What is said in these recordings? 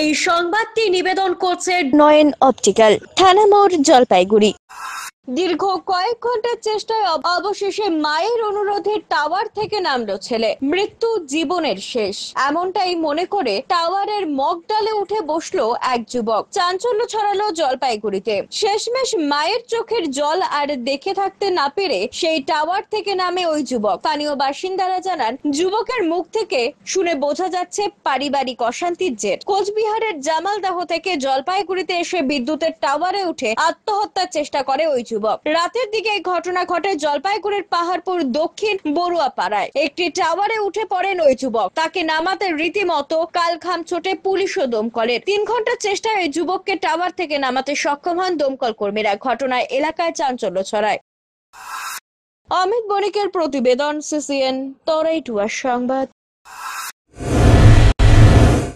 এই সংবাদটি নিবেদন করছে নয়ন অপটিক্যাল, থানা মোড়, জলপাইগুড়ি। দীর্ঘ কয়েক ঘন্টার চেষ্টায় অবশেষে মায়ের অনুরোধে টাওয়ার থেকে নামলো ছেলে। মৃত্যু জীবনের শেষ, এমনটাই মনে করে টাওয়ারের মগডালে উঠে বসলো এক যুবক। চাঞ্চল্য ছড়ালো জলপাইগুড়িতে। শেষমেশ মায়ের চোখের জল আর দেখে থাকতে না পেরে সেই টাওয়ার থেকে নামে ওই যুবক। স্থানীয় বাসিন্দারা জানান, যুবকের মুখ থেকে শুনে বোঝা যাচ্ছে পারিবারিক অশান্তির জের। কোচবিহারের জামালদাহ থেকে জলপাইগুড়িতে এসে বিদ্যুতের টাওয়ারে উঠে আত্মহত্যার চেষ্টা করে ওই যুবক। রাতের দিকে এই ঘটনা ঘটে জলপাইগুড়ির পাহাড়পুর দক্ষিণ বড়ুয়া পাড়ায়। একটি টাওয়ারে উঠে পড়েন ওই যুবক। তাকে নামাতে রীতিমতো কালঘাম ছোটে পুলিশ ও দমকলের। 3 ঘন্টার চেষ্টায় ওই যুবককে টাওয়ার থেকে নামাতে সক্ষম হন দমকল কর্মীরা। ঘটনায় এলাকায় চাঞ্চল্য ছড়ায়। অমিত বণিকের প্রতিবেদন, সিসিএন তরাইটুয়া সংবাদ।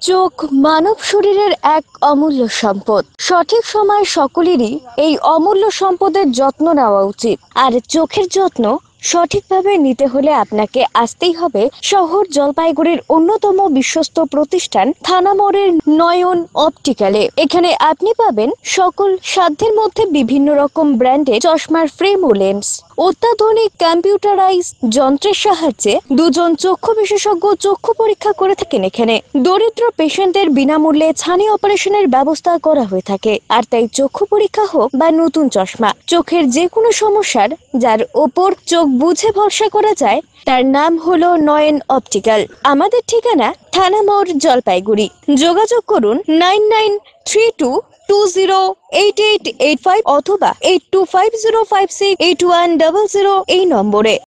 চোখ মানব শরীরের এক অমূল্য সম্পদ। সঠিক সময় সকলেরই এই অমূল্য সম্পদের যত্ন নেওয়া উচিত। আর চোখের যত্ন সঠিকভাবে নিতে হলে আপনাকে আসতেই হবে শহর জলপাইগুড়ির অন্যতম বিশ্বস্ত প্রতিষ্ঠান থানা মোড়ের নয়ন অপটিক্যালে। এখানে আপনি পাবেন সকল সাধ্যের মধ্যে বিভিন্ন রকম ব্র্যান্ডের চশমার ফ্রেম ও লেন্স। অত্যাধুনিক কম্পিউটারাইজ যন্ত্রের সাহায্যে 2 জন চক্ষু বিশেষজ্ঞ চক্ষু পরীক্ষা করে থাকেন এখানে। দরিদ্র পেশেন্টদের বিনামূল্যে ছানি অপারেশনের ব্যবস্থা করা হয়ে থাকে। আর তাই চক্ষু পরীক্ষা হোক বা নতুন চশমা, চোখের যে কোনো সমস্যার যার ওপর চোখ বুঝে ভরসা করা যায় তার নাম হলো নয়ন অপটিক্যাল। আমাদের ঠিকানা থানা মোড়, জলপাইগুড়ি। যোগাযোগ করুন 9932208885 অথবা 8250568100 এই নম্বরে।